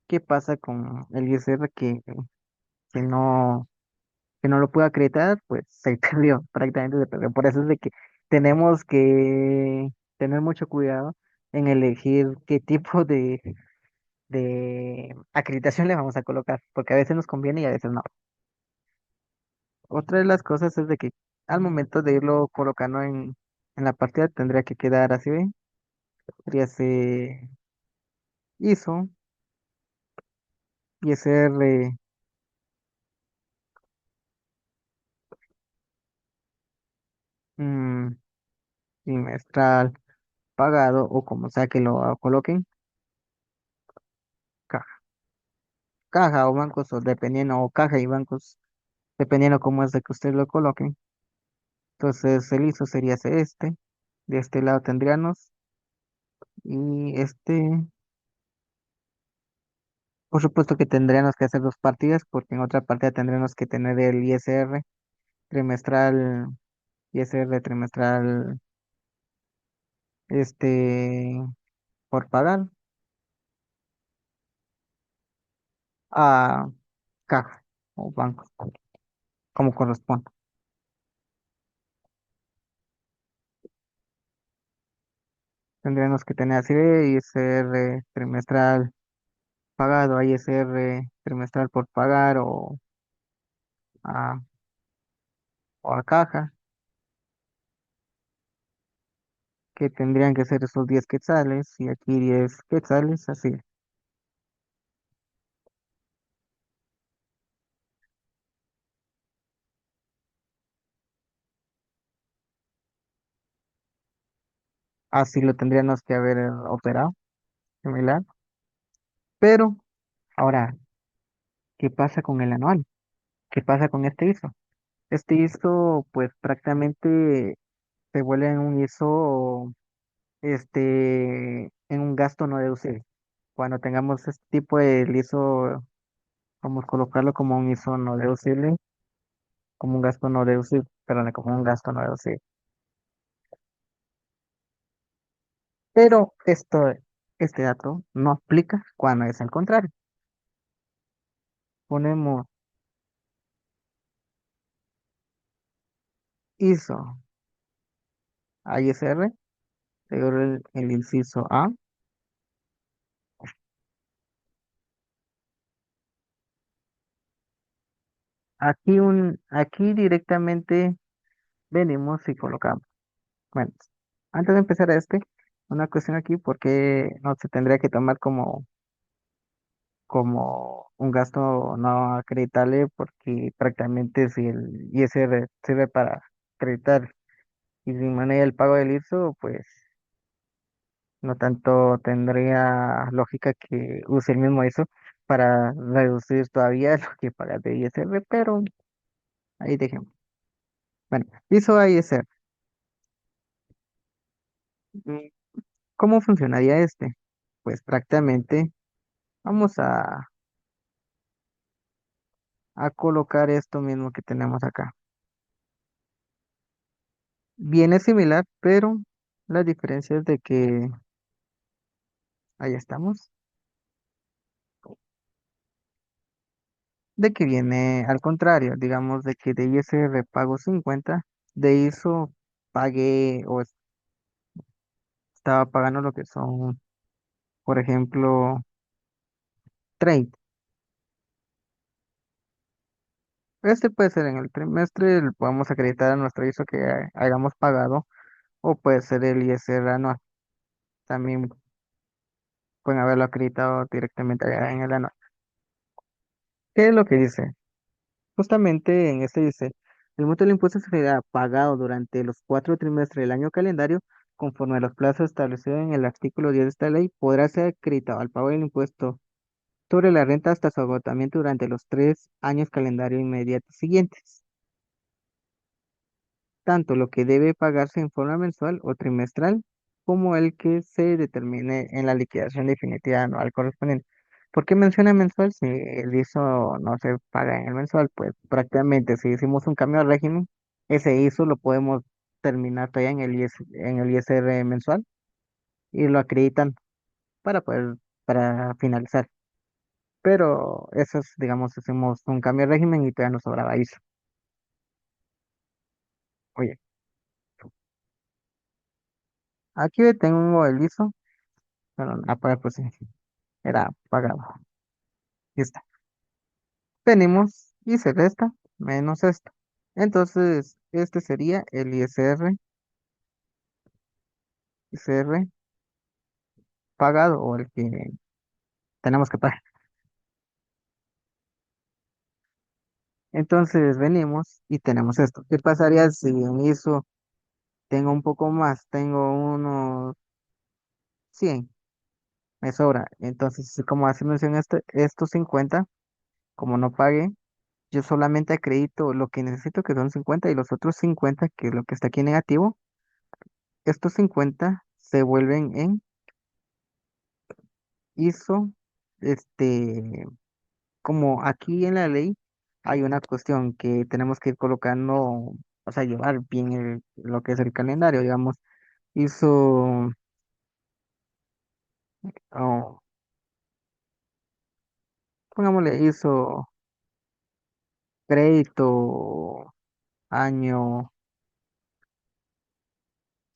¿Qué pasa con el ISR que no, que no lo puedo acreditar? Pues se perdió, prácticamente se perdió. Por eso es de que tenemos que tener mucho cuidado en elegir qué tipo de acreditación le vamos a colocar, porque a veces nos conviene y a veces no. Otra de las cosas es de que al momento de irlo colocando en la partida tendría que quedar así, ¿ve? Podría ser ISO, ISR, mm, trimestral, pagado o como sea que lo coloquen, caja, caja o bancos o dependiendo, o caja y bancos, dependiendo cómo es de que ustedes lo coloquen. Entonces el ISO sería este. De este lado tendríamos. Y por supuesto que tendríamos que hacer dos partidas, porque en otra partida tendríamos que tener el ISR trimestral, ISR trimestral, este, por pagar a caja o banco, como corresponde. Tendríamos que tener así ISR trimestral pagado, a ISR trimestral por pagar a, o a caja, que tendrían que ser esos 10 quetzales y aquí 10 quetzales, así. Así lo tendríamos que haber operado, similar. Pero ahora, ¿qué pasa con el anual? ¿Qué pasa con este ISO? Este ISO, pues prácticamente se vuelve en un ISO, en un gasto no deducible. Cuando tengamos este tipo de ISO, vamos a colocarlo como un ISO no deducible, como un gasto no deducible, perdón, como un gasto no deducible. Pero este dato no aplica cuando es al contrario. Ponemos ISO a ISR, el inciso A. Aquí directamente venimos y colocamos. Bueno, antes de empezar una cuestión aquí, porque no se tendría que tomar como un gasto no acreditable, porque prácticamente si el ISR sirve para acreditar y sin manera el pago del ISO, pues no tanto tendría lógica que use el mismo ISO para reducir todavía lo que pagas de ISR, pero ahí dejemos. Bueno, ISO a ISR. Mm, ¿Cómo funcionaría este? Pues prácticamente vamos a colocar esto mismo que tenemos acá. Viene similar, pero la diferencia es de que, ahí estamos, de que viene al contrario, digamos de que de ISR pago 50, de ISO pagué o estaba pagando lo que son, por ejemplo, 30. Este puede ser en el trimestre, le podemos acreditar a nuestro ISO que hayamos pagado, o puede ser el ISR anual. También pueden haberlo acreditado directamente allá en el anual. ¿Qué es lo que dice? Justamente en este dice, el monto del impuesto será pagado durante los 4 trimestres del año calendario, conforme a los plazos establecidos en el artículo 10 de esta ley, podrá ser acreditado al pago del impuesto sobre la renta hasta su agotamiento durante los 3 años calendario inmediatos siguientes, tanto lo que debe pagarse en forma mensual o trimestral, como el que se determine en la liquidación definitiva anual correspondiente. ¿Por qué menciona mensual? Si el ISO no se paga en el mensual, pues prácticamente si hicimos un cambio de régimen, ese ISO lo podemos terminar todavía en el ISR mensual y lo acreditan para finalizar. Pero eso es, digamos, hicimos un cambio de régimen y todavía nos sobraba ISO. Oye, aquí tengo el ISO, pero pues sí, era pagado. Y está. Venimos y se resta menos esto. Entonces, este sería el ISR pagado o el que tenemos que pagar. Entonces, venimos y tenemos esto. ¿Qué pasaría si en ISO tengo un poco más? Tengo unos 100, me sobra. Entonces, como hace mención estos 50, como no pagué, yo solamente acredito lo que necesito, que son 50 y los otros 50 que es lo que está aquí negativo, estos 50 se vuelven en ISO, este, como aquí en la ley hay una cuestión que tenemos que ir colocando, o sea, llevar bien lo que es el calendario, digamos, ISO, oh, pongámosle ISO crédito año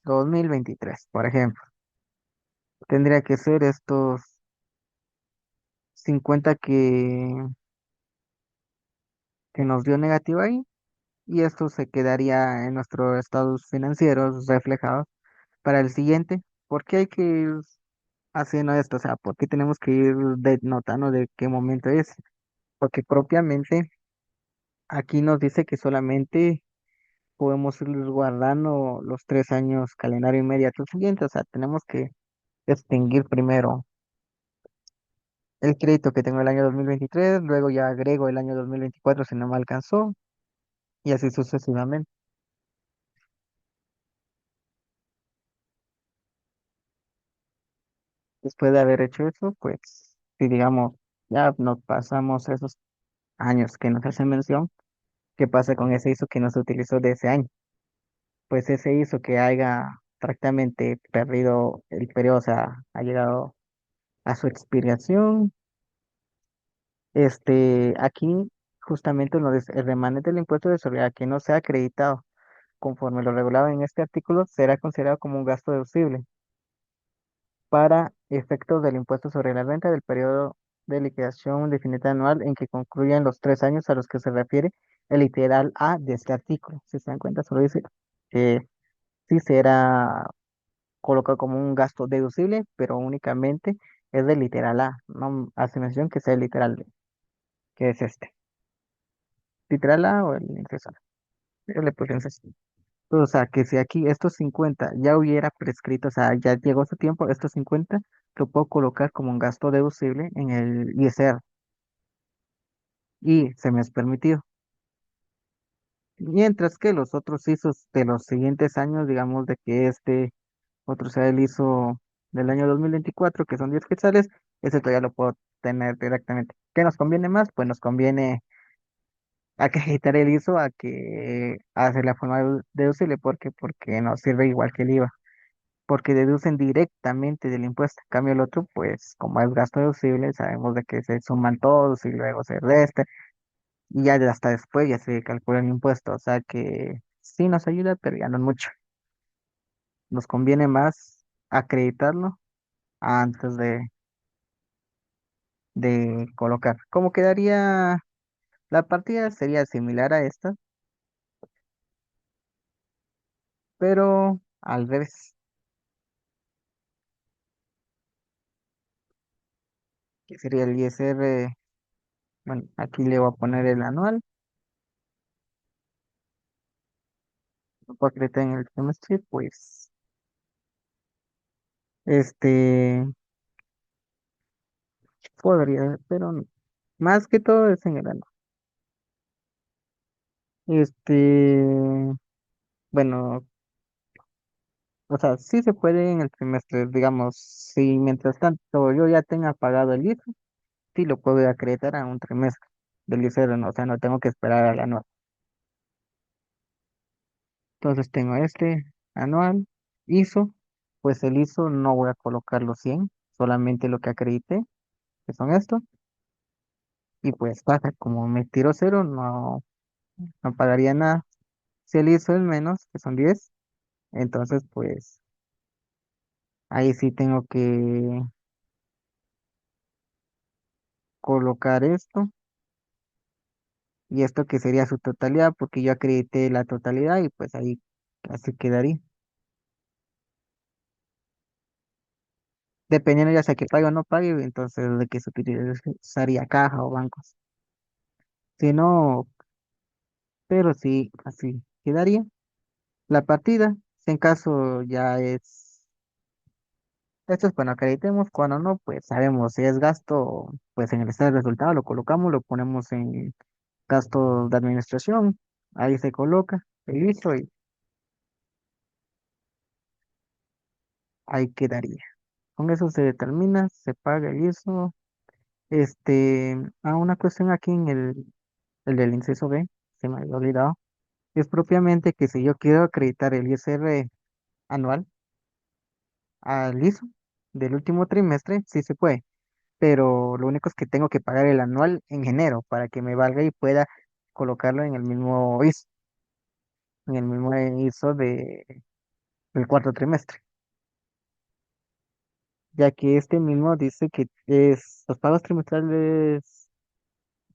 2023 por ejemplo. Tendría que ser estos 50 que nos dio negativo ahí, y esto se quedaría en nuestros estados financieros reflejados para el siguiente. ¿Por qué hay que ir haciendo esto? O sea, ¿por qué tenemos que ir notando de qué momento es? Porque propiamente aquí nos dice que solamente podemos ir guardando los 3 años calendario inmediato siguiente. O sea, tenemos que extinguir primero el crédito que tengo el año 2023, luego ya agrego el año 2024 si no me alcanzó, y así sucesivamente. Después de haber hecho eso, pues, si digamos, ya nos pasamos esos años que nos hacen mención, ¿qué pasa con ese ISO que no se utilizó de ese año? Pues ese ISO que haya prácticamente perdido el periodo, o sea, ha llegado a su expiración, aquí justamente el remanente del impuesto de solidaridad que no sea acreditado conforme lo regulado en este artículo será considerado como un gasto deducible para efectos del impuesto sobre la renta del periodo de liquidación definida anual en que concluyan los 3 años a los que se refiere el literal A de este artículo. Si se dan cuenta, solo dice que sí será colocado como un gasto deducible, pero únicamente es del literal A. No hace mención que sea el literal B, que es este. Literal A o el inciso A. Yo le puse así. O sea, que si aquí estos 50 ya hubiera prescrito, o sea, ya llegó su tiempo, estos 50 lo puedo colocar como un gasto deducible en el ISR y se me es permitido. Mientras que los otros ISOs de los siguientes años, digamos de que este otro sea el ISO del año 2024 que son 10 quetzales, ese todavía lo puedo tener directamente. ¿Qué nos conviene más? Pues nos conviene acreditar el ISO a que hacer la forma deducible, porque nos sirve igual que el IVA, porque deducen directamente del impuesto. En cambio, el otro, pues, como es gasto deducible, sabemos de que se suman todos y luego se resta, y ya hasta después ya se calcula el impuesto. O sea que sí nos ayuda, pero ya no mucho. Nos conviene más acreditarlo antes de colocar. ¿Cómo quedaría la partida? Sería similar a esta, pero al revés, que sería el ISR. Bueno, aquí le voy a poner el anual, lo puedo acreditar en el trimestre, pues, este, podría, pero no. Más que todo es en el anual. Bueno, o sea, sí se puede en el trimestre, digamos, si mientras tanto yo ya tenga pagado el ISO, sí lo puedo acreditar a un trimestre del ISR, no, o sea, no tengo que esperar al anual. Entonces tengo este anual, ISO, pues el ISO no voy a colocar los 100, solamente lo que acredité, que son estos, y pues baja, como me tiro cero, no pagaría nada. Si el ISO es menos, que son 10, entonces pues ahí sí tengo que colocar esto, y esto que sería su totalidad, porque yo acredité la totalidad y pues ahí así quedaría. Dependiendo ya sea que pague o no pague, entonces de que se utilizaría caja o bancos. Si no, pero sí, así quedaría. La partida, si en caso ya esto es cuando acreditemos, cuando no, pues sabemos si es gasto, pues en el estado de resultado lo colocamos, lo ponemos en gastos de administración, ahí se coloca el ISO y ahí quedaría. Con eso se determina, se paga el ISO. Una cuestión aquí en el del inciso B, se me había olvidado, es propiamente que si yo quiero acreditar el ISR anual al ISO del último trimestre, sí se puede, pero lo único es que tengo que pagar el anual en enero para que me valga y pueda colocarlo en el mismo ISO, en el mismo ISO del cuarto trimestre, ya que este mismo dice que es los pagos trimestrales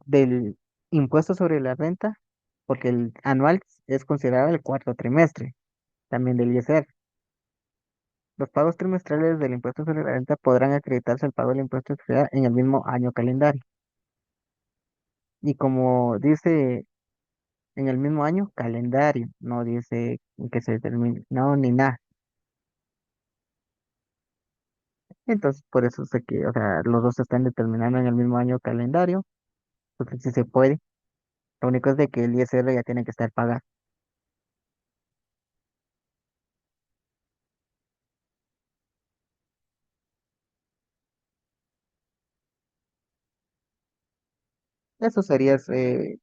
del impuesto sobre la renta, porque el anual es considerado el cuarto trimestre, también del ISR. Los pagos trimestrales del impuesto sobre la renta podrán acreditarse al pago del impuesto de sociedad en el mismo año calendario. Y como dice en el mismo año calendario, no dice que se termine, no, ni nada. Entonces, por eso sé que, o sea, los dos se están determinando en el mismo año calendario, porque sí se puede. Lo único es de que el ISR ya tiene que estar pagado. Eso sería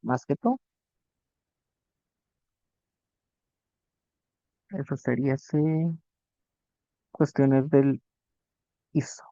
más que todo. Eso sería cuestiones del ISO.